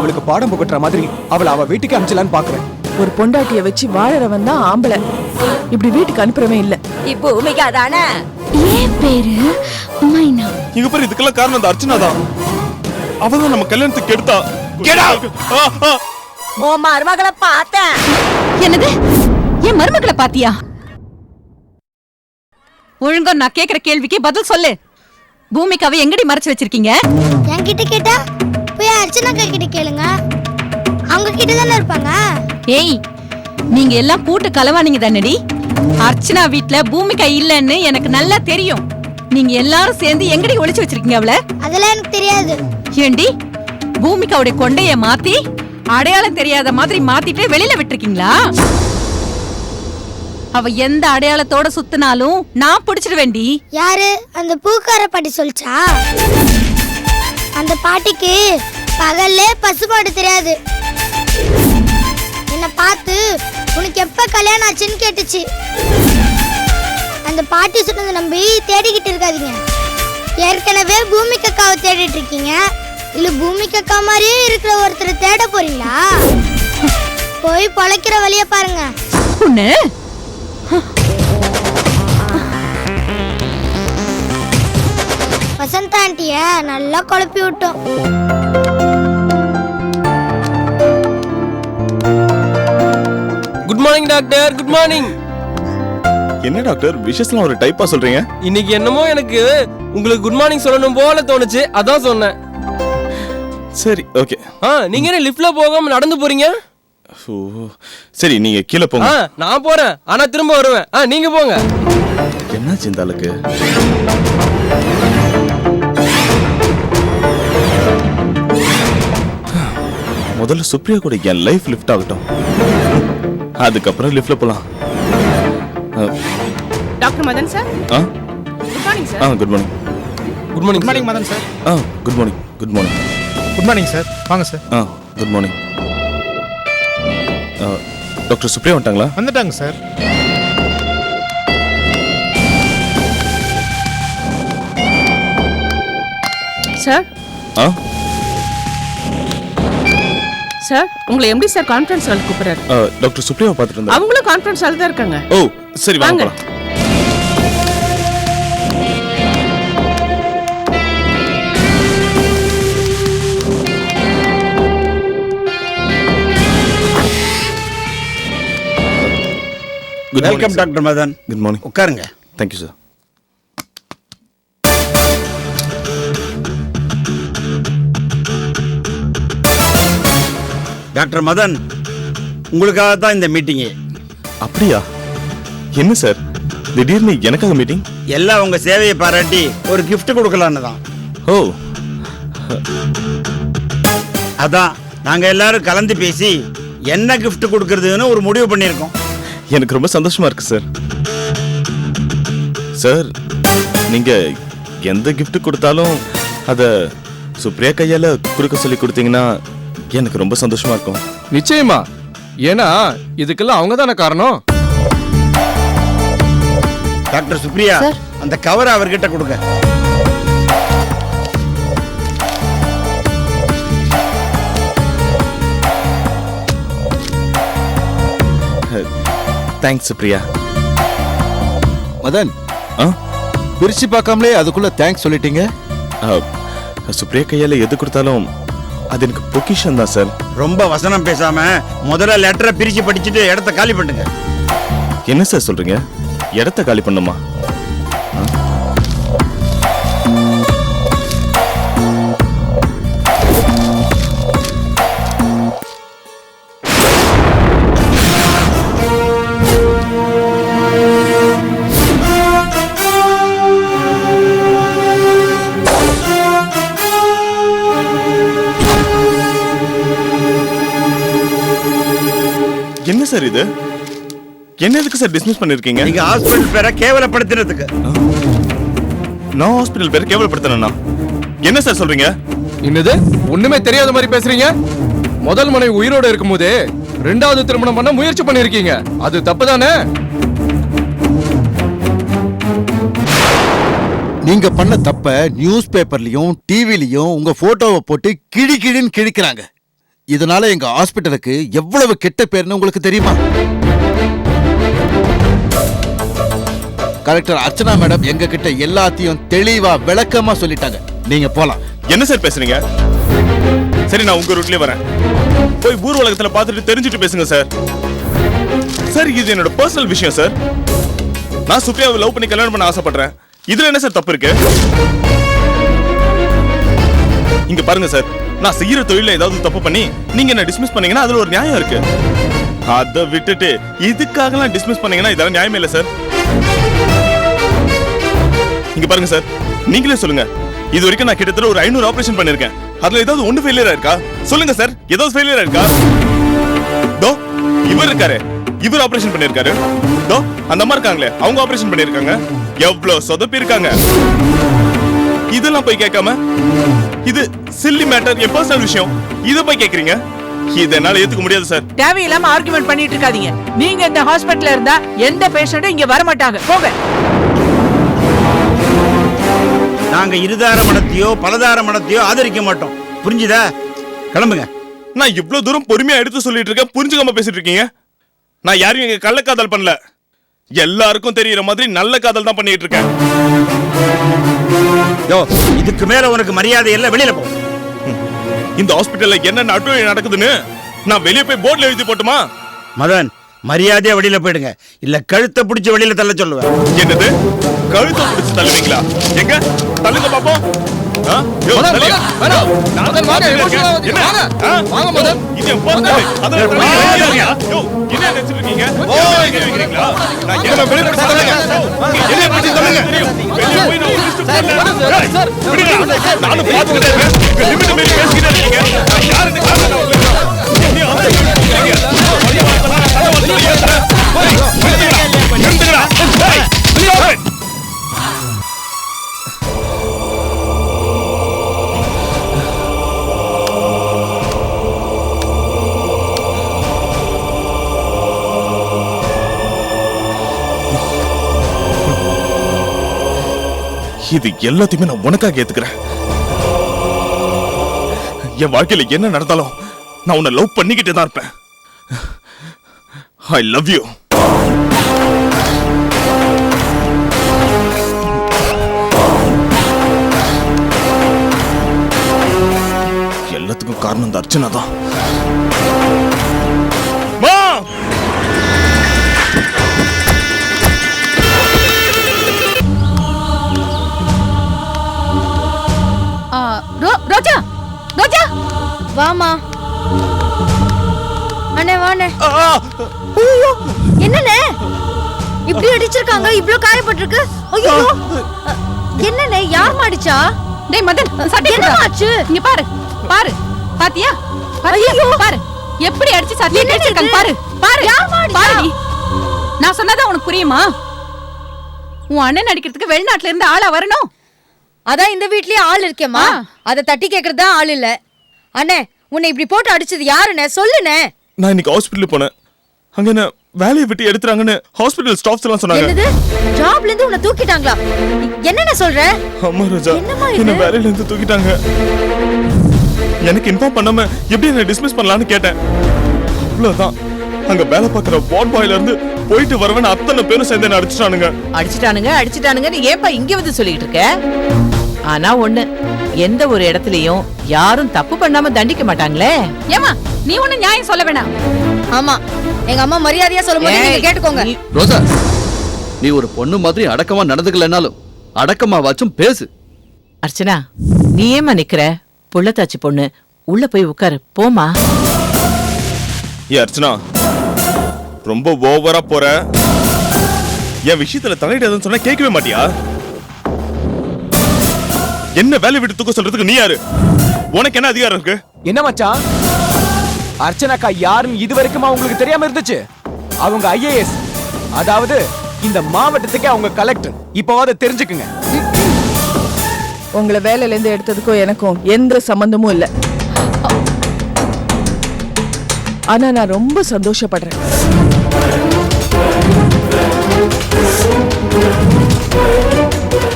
அவளுக்கு பாடம் புகட்டுற மாதிரி அவளை அவ வீட்டுக்கு அனுப்பிச்சலான்னு பாக்குறேன். ஒரு பொண்டாட்டிய வச்சு வாழறவன் தான் ஆம்பளை, இப்படி வீட்டுக்கு அனுப்புறவே இல்ல. இப்போ உமைக்கா தானே ஏன் பேரு மைனா? இங்க பாரு, இதுக்கெல்லாம் காரணம் அந்த அர்ச்சனா தான். அவதான் நம்ம கல்யாணத்துக்கு எடுத்தா. உன் மருமகளை பார்த்தேன். என்னது? என் மருமகளை பாத்தியா? ஒழுங்கா நான் கேக்குற கேள்விக்கு பதில் சொல்லு. பூமிக்காவை எங்கடி மறைச்சு வச்சிருக்கீங்க? என்கிட்ட கேட்டா போய் அர்ச்சனா கிட்ட கேளுங்க, அவங்க கிட்ட தானே இருப்பாங்க. ஏய், நீங்க எல்லாம் கூட்டு கலவானீங்க தானடி? அர்ச்சனா வீட்ல பூமிக்கா இல்லன்னு எனக்கு நல்லா தெரியும். நீங்க எல்லாரும் சேர்ந்து எங்கடி ஒளிச்சு வச்சிருக்கீங்க அவளை? அதெல்லாம் எனக்கு தெரியாது. ஏண்டி, பூமிக்காவுடைய கொண்டைய மாத்தி அடையாளம் தெரியாத மாதிரி மாத்திட்டு வெளியில விட்டுருக்கீங்களா? அவ எந்த அடையாளத்தோட சுத்தினாலும் நான் பிடிச்சிடுவேண்டி. யாரு? அந்த பூக்கார பாட்டி சொல்லிச்சா? அந்த பாட்டிக்கு பகல்லே பசுமாடு தெரியாது. என்ன பார்த்து உனக்கு எப்ப கல்யாணம் ஆச்சுன்னு கேட்டுச்சு. அந்த பாட்டி சொன்னதை நம்பி தேடிக்கிட்டு இருக்காதீங்க. ஏற்கனவே பூமி கக்காவை தேடிட்டு இருக்கீங்க, இல்ல பூமி கக்கா மாதிரியே இருக்கிற ஒருத்தரை தேட போறீங்களா? போய் பொழைக்கிற வழிய பாருங்க. வசந்த ஆண்டிய நல்லா குழப்பி விட்டோம். Good morning doctor. Good morning. என்ன டாக்டர், விஷஸ்லாம் ஒரு டைப்பா சொல்றீங்க? இன்னைக்கு என்னமோ எனக்கு உங்களுக்கு குட் மார்னிங் சொல்லணும் போல தோணுச்சு, அதான் சொன்னேன். சரி, ஓகே. நீங்க என்ன லிஃப்ட்ல போகாம நடந்து போறீங்க? சரி, நீங்க கீழே போங்க. நான் போறேன், ஆனா திரும்ப வருவேன். நீங்க போங்க. என்னாச்சு இந்த ஆளுக்கு? முதல்ல சுப்ரியா கூட என் லைஃப் லிஃப்ட் ஆகட்டும், அதுக்கப்புறம் லிஃப்ட்ல போலாம். Doctor Madan sir. Good morning sir. Good morning. Good morning. Good morning Madan sir. Good morning. Good morning. Good morning sir. வாங்க sir. Good morning. Doctor Supriya வந்துட்டாங்களா? வந்துட்டாங்க சார். சார். சார், உங்களை எப்படி சார் கான்ஃபரன்ஸ் ஹால் கூப்பிடுறாரு? டாக்டர் சுப்ரியாவை பார்த்துட்டு இருந்தா. அவங்களும் கான்ஃபரன்ஸ் ஹால் தான் இருக்காங்க. ஓ சரி, வாங்க போலாம். Welcome doctor Madan. Good morning. உட்காருங்க. Thank you sir. டாக்டர் மதன், உங்களுக்காக தான் இந்த மீட்டிங்கே. அப்படியா? என்ன சார் திடீர்னு எனக்காக மீட்டிங்? எல்லாம் உங்க சேவையை பாராட்டி ஒரு கிஃப்ட் கொடுக்கலான்னு தான். ஓ, அதான் நாங்க எல்லாரும் கலந்து பேசி என்ன கிஃப்ட் கொடுக்கறதுன்னு ஒரு முடிவு பண்ணியிருக்கோம். எனக்கு ரொம்ப சந்தோஷமா இருக்கு சார். சார், நீங்க எந்த கிஃப்ட் கொடுத்தாலும் அத சுப்ரியா கையால கொடுக்க சொல்லி கொடுத்தீங்கன்னா எனக்கு ரொம்ப சந்தோஷமா இருக்கும். நிச்சயமா, ஏன்னா இதுக்கெல்லாம் அவங்க தானே காரணம். டாக்டர் சுப்ரியா, அந்த கவரை அவர்கிட்ட கொடுங்க. தேங்க்ஸ் சுப்ரியா. மதன், பிரிச்சு பார்க்காமலே அதுக்குள்ள தேங்க்ஸ் சொல்லிட்டீங்க. சுப்ரியா கையால எது கொடுத்தாலும் அது எனக்கு பொக்கிஷன் தான் சார். ரொம்ப வசனம் பேசாம முதல்ல லெட்டரை பிரிச்சு படிச்சுட்டு இடத்த காலி பண்ணுங்க. என்ன சார் சொல்றீங்க? இடத்த காலி பண்ணுமா? என்ன சார் இது? என்ன எதுக்கு சார் டிஸ்மிஸ் பண்ணிருக்கீங்க? நீங்க ஹாஸ்பிடல் பேரை கேவலப்படுத்துறதுக்கு. நான் ஹாஸ்பிடல் பேரை கேவலப்படுத்தணும்னா என்ன சார் சொல்றீங்க? என்னது, ஒண்ணுமே தெரியாத மாதிரி பேசுறீங்க? முதல் மனைவி உயிரோட இருக்கும்போது ரெண்டாவது திருமணம் பண்ண முயற்சி பண்ணிருக்கீங்க, அது தப்புதானே? நீங்க பண்ண தப்ப நியூஸ் பேப்பர்லயும் டிவிலையும் உங்க போட்டோவை போட்டு கிழி கிழின்னு கிழிக்கிறாங்க. இதனால எங்க ஹாஸ்பிட்டலுக்கு எவ்வளவு கெட்ட பேர்னு உங்களுக்கு தெரியுமா? கலெக்டர் அர்ச்சனா மேடம் எங்க கிட்ட எல்லாத்தையும் தெளிவா விளக்கமா சொல்லிட்டாங்க. நீங்க போலாம். என்ன சார் பேசுறீங்க? சரி, நான் உங்க ரூட்லயே வரேன். போய் ஊர் உலகத்துல பார்த்துட்டு தெரிஞ்சுட்டு பேசுங்க சார். சார், இது என்னோட பர்சனல் விஷயம் சார். நான் சுப்ரியாவை லவ் பண்ணி கல்யாணம் பண்ண ஆசைப்படுறேன். இதுல என்ன சார் தப்பு இருக்கு? இங்க பாருங்க சார், நான் செய்யற தொழில ஏதாவது தப்பு பண்ணி நீங்க என்ன டிஸ்மிஸ் பண்ணீங்கன்னா அதுல ஒரு நியாயம் இருக்கு. அதை விட்டுட்டு இதுக்காகலாம் டிஸ்மிஸ் பண்ணீங்கன்னா இதெல்லாம் நியாயமே இல்ல சார். இங்க பாருங்க சார், நீங்களே சொல்லுங்க. இது வரைக்கும் நான் கிட்டத்தட்ட ஒரு 500 ஆபரேஷன் பண்ணிருக்கேன். அதுல ஏதாவது ஒண்ணு ஃபெயிலியர் ஆயிருக்கா? சொல்லுங்க சார், ஏதாவது ஃபெயிலியர் ஆயிருக்கா? தோ இவர் இருக்காரு, இவர் ஆபரேஷன் பண்ணிருக்காரு. தோ அந்த அம்மா இருக்காங்களே, அவங்க ஆபரேஷன் பண்ணிருக்காங்க. எவ்வளவு சொதப்பி இருக்காங்க. இதெல்லாம் போய் கேட்காம இது சில்லி மேட்டர், என் பர்சனல் விஷயம், இத போய் கேக்குறீங்க. இதனால ஏத்துக்க முடியாது சார். தேவையில்லாம ஆர்குமெண்ட் பண்ணிட்டு இருக்காதீங்க. நீங்க இந்த ஹாஸ்பிடல்ல இருந்தா எந்த பேஷண்டும் இங்க வர மாட்டாங்க. போங்க. நாங்க இருதார மடத்தையோ பலதார மடத்தையோ ஆதரிக்க மாட்டோம். புரிஞ்சுதா? கிளம்புங்க. நான் இவ்வளவு தூரம் பொறுமையா எடுத்து சொல்லிட்டு இருக்கேன், புரிஞ்சுக்காம பேசிட்டு இருக்கீங்க. நான் யாரையும் எங்க கள்ளக்காதல் பண்ணல. எல்லாருக்கும் தெரியற மாதிரி நல்ல காதல் தான் பண்ணிட்டு இருக்கேன். இதுக்கு மேல உனக்கு மரியாதை இல்ல, வெளியில போ. இந்த ஹாஸ்பிடல்ல என்ன அட்டுழியம் நடக்குதுன்னு நான் வெளியே போய் போர்ட்ல எழுதி போட்டுமா? மதன், மரியாதையா வெளியில போயிடுங்க, இல்ல கழுத்தை பிடிச்சு வெளியில தள்ள சொல்லுவேன். என்னது? கழுத்தை பிடிச்சு தள்ளுவீங்களா? எங்க தள்ளுங்க பாப்போம். இது எல்லாத்தையுமே நான் உனக்காக ஏத்துக்கிறேன். என் வாழ்க்கையில என்ன நடந்தாலும் நான் உன்னை லவ் பண்ணிக்கிட்டே தான் இருப்பேன். I love you. எல்லாத்துக்கும் காரணம் இந்த அர்ச்சனா தான். ரோஜா, ரோஜா, வாமா. அண்ணே வாண்ணே. ஐயோ, என்னண்ணே இப்படி அடிச்சிருக்காங்க? இவ்ளோ காயப்பட்டிருக்கு. ஐயோ, என்னண்ணே யார் மாடிச்சா? டேய் மதன், சட்டை என்னாச்சு? இங்க பாரு, பாரு, பாத்தியா? ஐயோ, பாரு எப்படி அடிச்சு சட்டை அடிச்சிருக்காங்க பாரு. பாரு யார் மாடிச்சா? பாருடி. நான் சொன்னதா உனக்கு புரியுமா? உன் அண்ணன் அடிக்கிறதுக்கு வெளிநாட்டுல இருந்து ஆளா வரணும். அதான் இந்த வீட்லயே ஆள் இருக்கேம்மா. அத தட்டி கேக்குறதா ஆள் இல்ல. அண்ணே, உன்னை இப்படி போட்டு அடிச்சது யாருண்ணே? சொல்லுண்ணே. நான் இன்னைக்கு ஹாஸ்பிடல் போனேன். அங்க என்ன வேலையை விட்டு எடுத்துறாங்கன்னு ஹாஸ்பிடல் ஸ்டாஃப்ஸ் எல்லாம் சொன்னாங்க. என்னது? ஜாப்ல இருந்து உன்னை தூக்கிட்டாங்களா? என்னண்ணே சொல்ற? அம்மா ரோஜா, என்னம்மா இது? என்ன வேலையில இருந்து தூக்கிட்டாங்க. எனக்கு இன்ஃபார்ம் பண்ணாம எப்படி என்ன டிஸ்மிஸ் பண்ணலாம்னு கேட்டேன். அவ்வளவுதான். அங்க வேலை பார்க்குற வார்ட் பாய்ல இருந்து போயிட்டு வரவன் அத்தனை பேரும் சேர்ந்து என்ன அடிச்சிட்டானுங்க. அடிச்சிட்டானுங்க நீ ஏப்பா இங்க வந்து சொல்லிட்டு இருக்க? ஆனா ஒண்ணு, எந்த ஒரு இடத்துலயும் யாரும் தப்பு பண்ணாம தண்டிக்க மாட்டாங்களே. ஏமா நீ ஒண்ணு நியாயம் சொல்ல வேணாம். ஆமா, எங்க அம்மா மரியாதையா சொல்லும்போது நீங்க கேட்டுக்கோங்க. ரோஜா, நீ ஒரு பொண்ணு மாதிரி அடக்கமா நடந்துக்கலனாலும் அடக்கமாவாச்சும் பேசு. அர்ச்சனா, நீ ஏமா நிக்கிற? புள்ளத்தாச்சி பொண்ணு, உள்ள போய் உட்காரு. போமா. ஏ அர்ச்சனா, ரொம்ப ஓவரா போற. என் விஷயத்துல தலையிடாதுன்னு சொன்னா கேட்கவே மாட்டியா? என்ன வேலை விட்டு தூக்க சொல்றதுக்கு நீ யாரு? உனக்கு என்ன அதிகாரம் இருக்கு? என்ன மச்சான், அர்ச்சனாக்கா யாருன்னு இது வரைக்குமா உங்களுக்கு தெரியாம இருந்துச்சு? அவங்க IAS, அதாவது இந்த மாவட்டத்துக்கே அவங்க கலெக்டர். இப்போ அதை தெரிஞ்சுக்குங்க. உங்களை வேலையில இருந்து எடுத்ததுக்கும் எனக்கும் எந்த சம்பந்தமும் இல்ல. ஆனா நான் ரொம்ப சந்தோஷப்படுறேன்.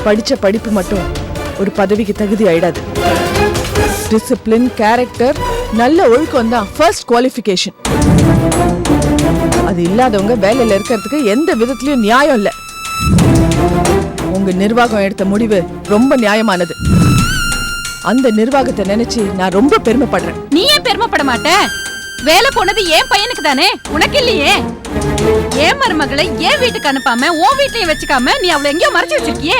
படிச்ச படிப்பு மட்டும் ஒரு பதவிக்கு தகுதி ஆயிடாது. டிசிப்ளின், கேரக்டர், நல்ல ஒழுக்கம் தான் ஃபர்ஸ்ட் குவாலிஃபிகேஷன். அது இல்லாதவங்க வேலையில இருக்கிறதுக்கு எந்த விதத்திலயும் நியாயம் இல்ல. உங்க நிர்வாகம் எடுத்த முடிவு ரொம்ப நியாயமானது. அந்த நிர்வாகத்தை நினைச்சு நான் ரொம்ப பெருமைப்படுறேன். நீ ஏன் பெருமைப்பட மாட்ட? வேலை போனது ஏன் பையனுக்கு தானே, உனக்கு இல்லையே. ஏன் மருமகளை ஏன் வீட்டுக்கு அனுப்பாம உன் வீட்லயும் வச்சுக்காம நீ அவளை எங்கேயோ மறைச்சு வச்சிருக்கியே?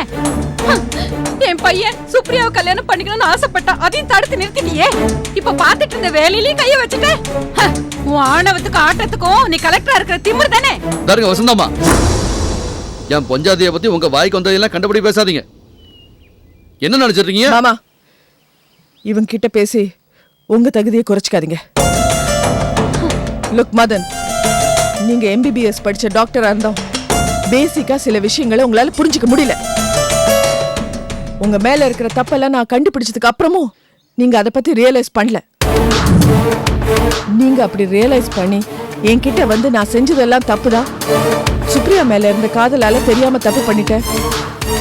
என் பையன் சுப்ரியாவை கல்யாணம் பண்ணிக்கணும்னு ஆசைப்பட்டா, அதையும் தடுத்து நிறுத்திட்டியே. இப்ப பாத்துட்டு இருந்த வேலையிலயும் கைய வச்சுட்ட. உன் ஆணவத்துக்கும் ஆட்டத்துக்கும் நீ கலெக்டரா இருக்கிற திமிரு தானே. பாருங்க வசந்தாமா, என் பொஞ்சாதியை பத்தி உங்க வாய்க்கு வந்ததெல்லாம் கண்டபடி பேசாதீங்க. என்ன நினைச்சிருக்கீங்க? மாமா, இவங்க கிட்ட பேசி உங்க தகுதியை குறைச்சிக்காதீங்க. லுக் மதன், நீங்க MBBS படிச்ச டாக்டரா இருந்தோம் பேசிக்கா சில விஷயங்களை உங்களால புரிஞ்சுக்க முடியல. உங்க மேல இருக்கிற தப்பெல்லாம் நான் கண்டுபிடிச்சதுக்கு அப்புறமும் நீங்க அதை பத்தி ரியலைஸ் பண்ணல. நீங்க அப்படி ரியலைஸ் பண்ணி என்கிட்ட வந்து நான் செஞ்சதெல்லாம் தப்புதான், சுப்ரியா மேல இருந்த காதலால தெரியாம தப்பு பண்ணிட்டேன்,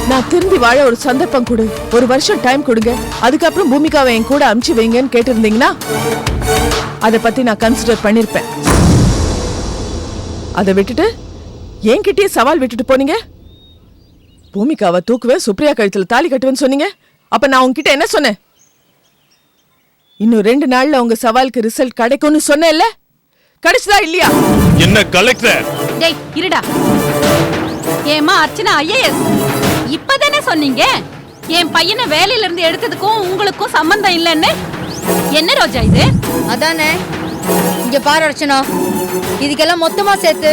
நான் திரும்பி வாழ ஒரு சந்தர்ப்பம் கொடு, ஒரு வருஷம் டைம் கொடுங்க, அதுக்கப்புறம் பூமிகாவை என் கூட அனுப்பிச்சு வைங்கன்னு கேட்டிருந்தீங்கன்னா அதை பத்தி நான் கன்சிடர் பண்ணிருப்பேன். அதை விட்டுட்டு என்கிட்டயே சவால் விட்டுட்டு போனீங்க. பூமிகாவை தூக்குவேன், சுப்ரியா கழுத்துல தாலி கட்டுவேன்னு சொன்னீங்க. அப்ப நான் உங்ககிட்ட என்ன சொன்னேன்? இன்னும் 2 நாள்ல உங்க சவாலுக்கு ரிசல்ட் கிடைக்கும்னு சொன்னேன்ல, கிடைச்சதா இல்லையா? என்ன கலெக்டர்? டேய் இருடா. ஏமா அர்ச்சனா IAS இப்பதானே சொன்னீங்க என் பையனை வேலையில இருந்து எடுத்ததுக்கும் உங்களுக்கும் சம்பந்தம் இல்லைன்னு? என்ன ரோஜா இது? அதானே. இங்க பாரு அர்ச்சனா, இதுக்கெல்லாம் மொத்தமா சேர்த்து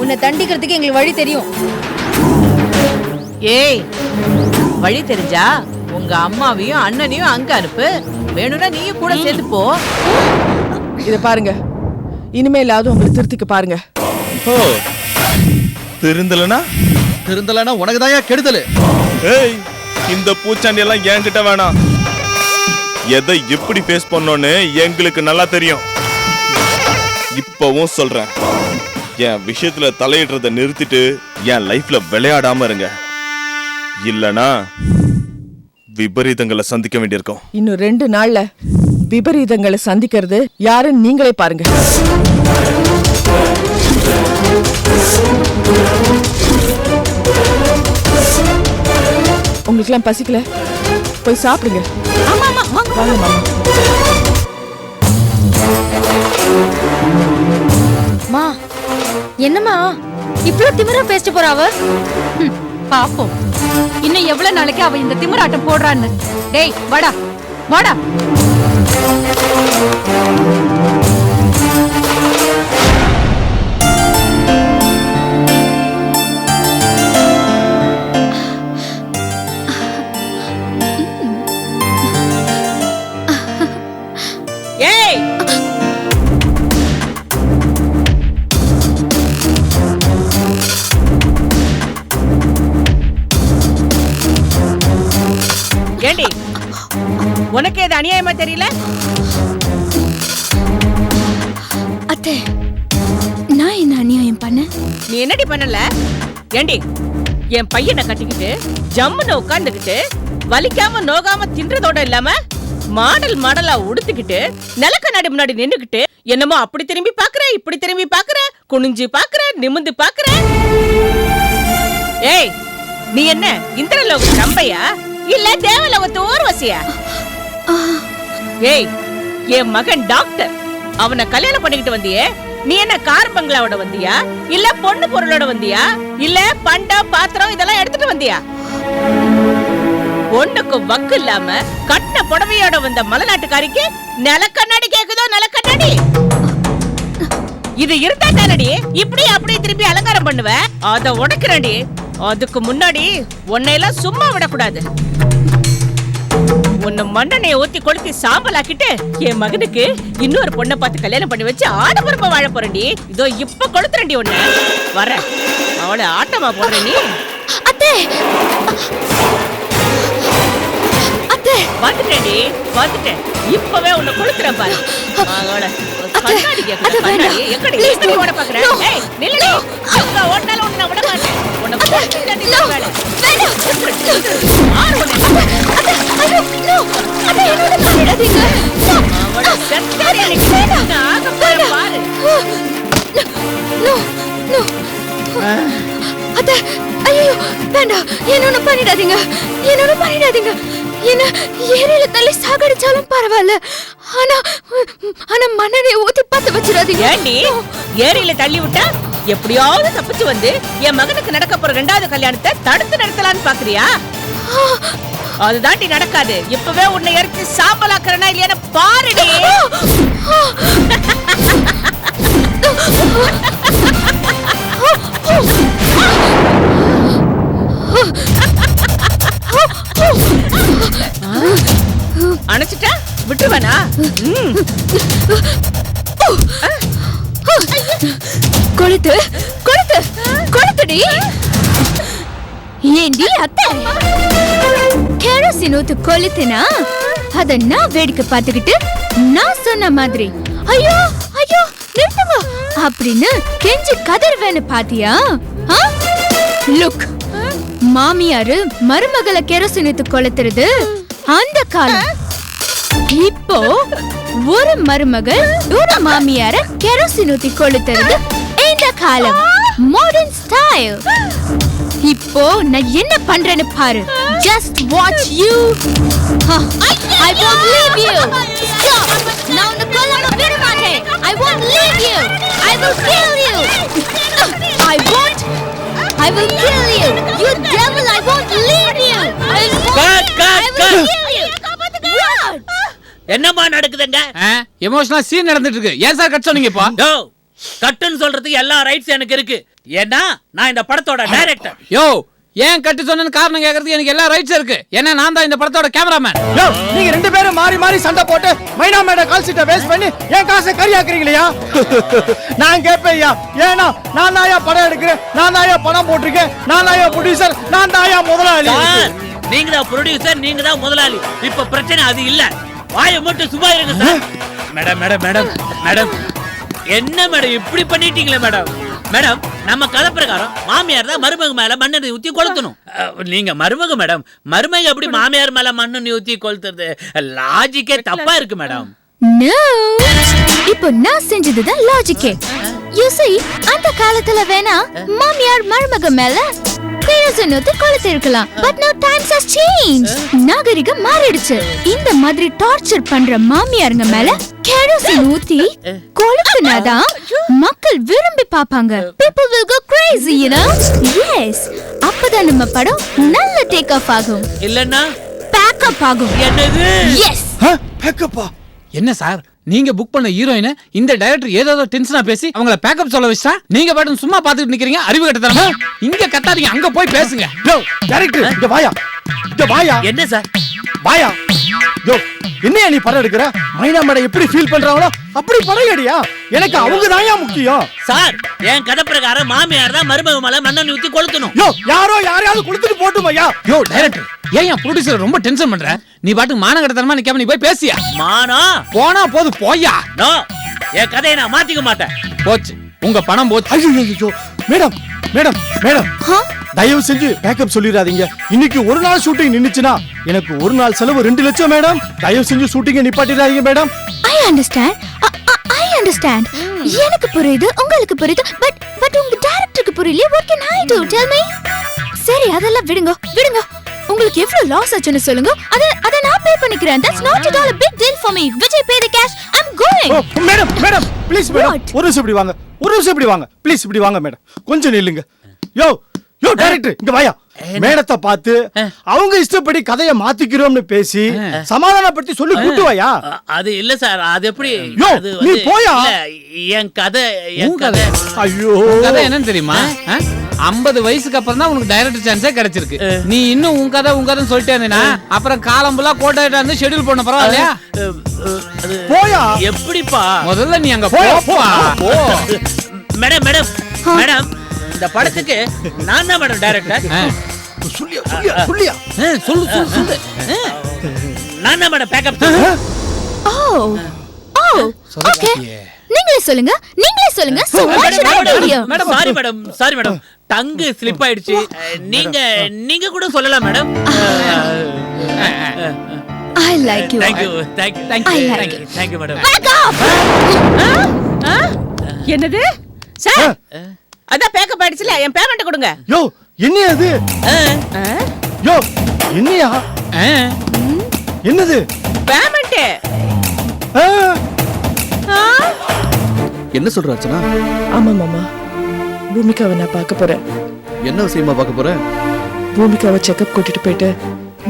உன்னை தண்டிக்கிறதுக்கு எங்களுக்கு வழி தெரியும். ஏய், வழி தெரிஞ்சா உங்க அம்மாவையும் அண்ணனையும் அங்க அனுப்பு, வேணும்னா நீயும் கூட சேர்ந்து போ. இத பாருங்க, இனிமேலாவது உங்களை திருத்திக்க பாருங்க. ஓ, திருந்தலனா உனக்கு தான் கெடுதல். ஏய், இந்த பூச்சாண்டி எல்லாம் என்கிட்ட வேணாம். எதை எப்படி ஃபேஸ் பண்ணோன்னு எங்களுக்கு நல்லா தெரியும். இப்பவும் சொல்றேன், என் விஷயத்துல தலையிடுறத நிறுத்திட்டு என் லைஃப்ல விளையாடாம இருங்க, இல்லனா விபரீதங்களை சந்திக்க வேண்டியிருக்கும். இன்னும் 2 நாள்ல விபரீதங்களை சந்திக்கிறது யாருன்னு நீங்களே பாருங்க. உங்களுக்கு எல்லாம் பசிக்கல? போய் சாப்பிடுங்க. வாங்க மாமா. மா, என்னம்மா இவ்ளோ திமிரா பேசிட்டு போறா அவ? பாப்போம் இன்னும் எவ்வளவு நாளைக்கு அவ இந்த திமிராட்டம் போடுறான்னு. டேய் வாடா வாடா. ஏய், ஏண்டி உனக்கு இது அநியாயமா தெரியல? அத்தை, நான் என்ன அநியாயம் பண்ண? நீ என்னடி பண்ணல? ஏண்டி என் பையனை கட்டிக்கிட்டு ஜம்முன்னு உட்கார்ந்துகிட்டு வலிக்காம நோகாம தின்றதோட இல்லாம மாடல் மாடலா உடுத்துக்கிட்டு நிலக்கண்ணாடி முன்னாடி நின்னுக்கிட்டு என்னமோ அப்படி திரும்பி பாக்குற, இப்படி திரும்பி பாக்குற, குனிஞ்சு பாக்குற, நிமிந்து பாக்குற. ஏய், நீ என்ன இந்திரலோக ரம்பையா இல்ல தேவலோகத்து ஊர்வசியா? ஏய், என் மகன் டாக்டர், அவனை கல்யாணம் பண்ணிக்கிட்டு வந்தியே, நீ என்ன கார் பங்களாவோட வந்தியா இல்ல பொண்ணு பொருளோட வந்தியா இல்ல பண்டம் பாத்திரம் இதெல்லாம் எடுத்துட்டு வந்தியா? ஒண்ணுக்கு வக்கு இல்லாம கட்டின புடவையோட வந்த மலைநாட்டுக்காரிக்கு நிலக்கண்ணாடி கேக்குதோ? நிலக்கண்ணாடி இது இருந்தா தானடி இப்படி அப்படியே திருப்பி அலங்காரம் பண்ணுவ. அத உடைக்கிறடி. அதுக்கு முன்னாடி உன்னையெல்லாம் சும்மா விடக்கூடாது. உன்னை மண்ணெண்ணைய ஊத்தி கொளுத்தி சாம்பலாக்கிட்டு என் மகனுக்கு இன்னொரு பொண்ணை பார்த்து கல்யாணம் பண்ணி வச்சு ஆடம்பரமா வாழ போறேன்டி. இதோ இப்ப கொளுத்துறேன்டி உன்னை. வர அவளை ஆட்டமா போடுற நீ. அத்தை, வந்துட்டேன்டி, வந்துட்டேன். இப்பவே உன்னை கொளுத்துறேன் பாரு. கண்ணாடி கேக்குற கண்ணாடி எங்கடி எங்கடி ஓட பாக்குற? ஏய் நில்லடி, எங்க ஓடுனாலும் உன்னை விட மாட்டேன். உன்னை கொளுத்துறேன் நீ வேலை. ஆறு உன்னை. அவளை செத்தாடி அன்னைக்கு. நான் ஆக போறேன் பாரு. நோ நோ அத்தை, ஐயோ வேண்டாம், என்ன பண்ணிடாதீங்க, என்ன பண்ணிடாதீங்க. என்ன ஏரியில தள்ளி சாகடிச்சாலும் பரவாயில்ல, ஆனா ஆனா மண்ணெண்ணெய் ஊத்தி பத்த வச்சிடாதீங்க. ஏண்டி ஏரியில தள்ளி விட்டா எப்படியாவது தப்பிச்சு வந்து என் மகனுக்கு நடக்க போற 2வது கல்யாணத்தை தடுத்து நிறுத்தலான்னு பாக்குறியா? அதுதாண்டி நடக்காது. இப்பவே உன்னை எரிச்சு சாம்பலாக்குறனா இல்லையான்னு பாருடி. அணைச்சிட்டா விட்டுருவனா? கொளுத்து கொளுத்து கொளுத்துடி. ஏண்டி அத்தை, கேரோசின் ஊத்து கொளுத்துனா அத நான் வேடிக்கை பார்த்துக்கிட்டு நான் சொன்ன மாதிரி ஐயோ ஐயோ நிறுத்துங்க அப்படின்னு கெஞ்சி கதறுவேன்னு பாத்தியா? லுக், மாமியாரு மருமகளை கேரோசின் ஊத்து கொளுத்துறது அந்த காலம். இப்போ ஒரு மருமகள் ஒரு மாமியார கேரோசின் ஊத்தி கொளுத்துறது இந்த காலம். Modern style. இப்போ நான் என்ன பண்றேன்னு பாரு. Just watch you. I won't leave you. Stop. நான் உன்னை கொல்லாம விட மாட்டேன். I won't leave you. I will kill you. I will kill you. You devil, I won't leave you. I will kill you. என்னமா நடக்குதுங்க? எமோஷனல் சீன் நடந்துட்டு இருக்கு. ஏன் சார் கட் சொன்னீங்க? இப்போ யோ, கட்டுன்னு சொல்றதுக்கு எல்லா ரைட்ஸ் எனக்கு இருக்கு. ஏன்னா நான் இந்த படத்தோட டைரக்டர். யோ, ஏன் கட்டு சொன்னேன்னு காரணம் கேக்குறதுக்கு எனக்கு எல்லா ரைட்ஸ் இருக்கு. ஏன்னா நான் தான் இந்த படத்தோட கேமராமேன். யோ, நீங்க 2 பேரும் மாறி மாறி சண்டை போட்டு மைனா மேட கால் சீட்டை வேஸ்ட் பண்ணி என் காசை கரியாக்குறீங்களா? நான் கேட்பேன்யா, ஏன்னா நான் தாயா படம் எடுக்கிறேன், நான் தாயா படம் போட்டிருக்கேன், நான் தாயா ப்ரொடியூசர், நான் தாயா முதலாளி. நீங்க தான் ப்ரொடியூசர், நீங்க தான் முதலாளி. இப்ப பிரச்சனை அது இல்ல. வாயை மட்டும் சும்மா இருங்க sir. Madam madam madam madam, என்ன மேடம் இப்படி பண்ணிட்டீங்களே மேடம்? மேடம், நம்ம கதை பிரகாரம் மாமியார் தான் மருமக மேல மண்ணெண்ணெய் ஊத்தி கொளுத்தணும். நீங்க மருமக மேடம், மருமக எப்படி மாமியார் மேல மண்ணெண்ணெய் ஊத்தி கொளுத்துறது? லாஜிக்கே தப்பா இருக்கு மேடம். No. இப்போ நான் செஞ்சதுதான் லாஜிக்கே. You see, அந்த காலத்துல வேணா மாமியார் மருமக மேல கேரோசின் ஊத்தி கொளுத்தி இருக்கலாம். But now times has changed. நாகரிகம் மாறிடுச்சு. இந்த மாதிரி டார்ச்சர் பண்ற மாமியாருங்க மேல கேரோசின் ஊத்தி கொளுத்துனாதான் மக்கள் விரும்பி பாப்பாங்க. People will go crazy, you know? Yes. அப்பதான் நம்ம படம் நல்ல டேக் ஆஃப் ஆகும். இல்லன்னா பேக் அப் ஆகும். என்னது? Yes. பேக்கப்பா? என்ன சார், நீங்க புக் பண்ண ஹீரோயினை இந்த டைரக்டர் ஏதோ டென்ஷனா பேசி அவங்கள பேக்கப் சொல்ல வச்சா நீங்க பாட்டு சும்மா பாத்துட்டு நிக்கிறீங்க. அறிவு கட்டதரமா? இங்க கத்தாதீங்க, அங்க போய் பேசுங்க. யோ டைரக்டர், இங்க வாயா, இங்க வாயா. என்ன சார்? வாயா. யோ, என்னையா நீ படம் எடுக்கிற? மைனா மேடம் எப்படி ஃபீல் பண்றாங்களோ அப்படி படம் எடுயா. எனக்கு அவங்க தான்யா முக்கியம். சார், என் கதை பிரகாரம் மாமியார் தான் மருமக மேல மண்ணெண்ணெய் ஊத்தி கொளுத்தணும். யோ, யாரையாவது கொளுத்திட்டு போட்டுமையா? யோ டைரக்டர், ஏன் ப்ரொடியூசர் ரொம்ப டென்ஷன் பண்ற? நீ பாட்டு மானகடத்தனமா நிக்காம நீ போய் பேசியா? மானா போனா போது போயா. நோ, என் கதையை நான் மாத்திக்க மாட்டேன். போச்சு, உங்க பணம் போச்சு. ஐயோ மேடம் மேடம் மேடம், தயவு செஞ்சு பேக்கப் சொல்லிடாதீங்க. இன்னைக்கு ஒரு நாள் ஷூட்டிங் நின்னுச்சுனா எனக்கு ஒரு நாள் செலவு 2 லட்சம் மேடம். தயவு செஞ்சு ஷூட்டிங்கை நிப்பாட்டிடாதீங்க madam. I understand. I understand. எனக்கு புரியுது, உங்களுக்கு புரியுது. பட் உங்க டைரக்டருக்கு புரியல. What can I do? Tell me. சரி, அதெல்லாம் விடுங்க விடுங்க. உங்களுக்கு எவ்வளவு லாஸ் ஆச்சுன்னு சொல்லுங்க. அத நான் பே பண்ணிக்கிறேன். That's not at all a big deal for me. Vijay, pay the cash. I'm going. Madam madam please madam, ஒரு நிமிஷம் இப்படி வாங்க, ஒரு நிமிஷம் இப்படி வாங்க ப்ளீஸ். இப்படி வாங்க மேடம், கொஞ்சம் நில்லுங்க. யோ யோ டைரக்டர், இங்க வாயா. மேடத்தை பார்த்து அவங்க இஷ்டப்படி கதையை மாத்திக்கிறோம்னு பேசி சமாதானப்படுத்தி சொல்லி கூட்டு வாயா. அது இல்ல சார், அது எப்படி? யோ, நீ போயா. என் கதை ஐயோ, கதை என்னன்னு தெரியுமா? 50 வயசுக்கு அப்புறம் தான் உனக்கு டைரக்டர் சான்ஸே கிடைச்சிருக்கு. நீ இன்னும் உன் கதை சொல்லிட்டே இருந்தீனா அப்புறம் காலம் ஃபுல்லா கோட்டாயிட்டா இருந்து ஷெட்யூல் பண்ண பரவாயில்லையா? போயா. எப்படிப்பா? முதல்ல நீ அங்க போப்பா. மேடம் மேடம் மேடம், இந்த படத்துக்கு நான் தான் மேடம் டைரக்டர். சொல்லியா சொல்லியா சொல்லு சொல்லு சொல்லு. நான் தான் மேடம் பேக்கப். ஓகே, நீங்களே சொல்லுங்க, நீங்களே சொல்லுங்க. Madam sorry madam, sorry madam, டங்கு ஸ்லிப் ஆயிடுச்சு. நீங்க கூட சொல்லலாம் madam. I like you. Thank you, thank you, thank you, thank you, madam. என்னது சார் அதான் பேக்கப் ஆயிடுச்சுல என் பேமெண்ட் கொடுங்க. யோ என்னையா அது? யோ என்னையா? என்னது பேமெண்ட்? என்ன சொல்ற அர்ச்சனா? ஆமா மாமா, பூமிகாவை நான் பார்க்க போறேன். என்ன விஷயமா பார்க்க போற? பூமிகாவை செக்கப் கூட்டிட்டு போயிட்டு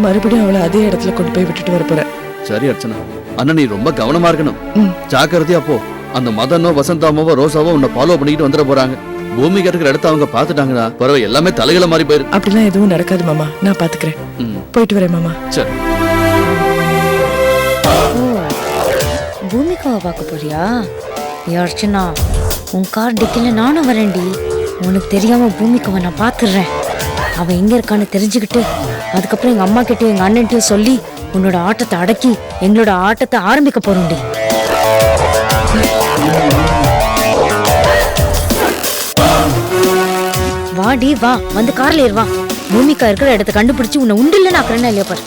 மறுபடியும் அவளை அதே இடத்துல கொண்டு போய் விட்டுட்டு வர போறேன். சரி அர்ச்சனா, அண்ணா நீ ரொம்ப கவனமா இருக்கணும். ஜாக்கிரதையா போ. அந்த மதனோ வசந்தாமாவோ ரோசாவோ உன்னை ஃபாலோ பண்ணிட்டு வந்துட போறாங்க. பூமிகா இருக்கிற இடத்த அவங்க பாத்துட்டாங்கன்னா பரவாயில்ல, எல்லாமே தலைகளை மாறி போயிரு. அப்படிலாம் எதுவும் நடக்காது மாமா, நான் பாத்துக்கிறேன். போயிட்டு வரேன் மாமா. சரி. பூமிகாவை பார்க்க போறியா? அர்ச்சனா, உன் கார் டிக்கில நானும் வரேன்டி. உனக்கு தெரியாம பூமிகாவை நான் பாத்துடுறேன். அவ எங்க இருக்கான்னு தெரிஞ்சுக்கிட்டு அதுக்கப்புறம் எங்க அம்மா கிட்டயும் எங்க அண்ணன்ட்டையும் சொல்லி உன்னோட ஆட்டத்தை அடக்கி எங்களோட ஆட்டத்தை ஆரம்பிக்க போறோம்டி. வாடி வா, வந்து கார்ல ஏறு வா. பூமிகா இருக்கிற இடத்த கண்டுபிடிச்சு உன்னை உண்டு இல்லைன்னு ஆக்குறேன்னா இல்லையா பாரு.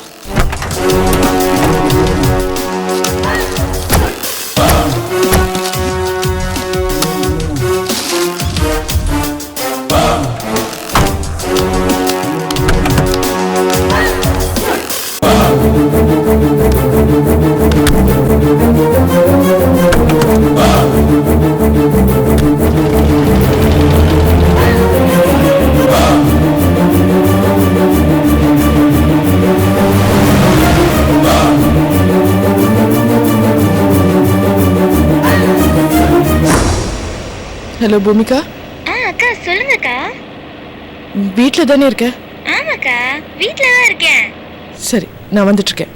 ஹலோ பூமிகா. அக்கா சொல்லுங்கக்கா. வீட்ல தானே இருக்க? ஆமாக்கா வீட்ல தான் இருக்கேன். சரி, நான் வந்துட்டு இருக்கேன்.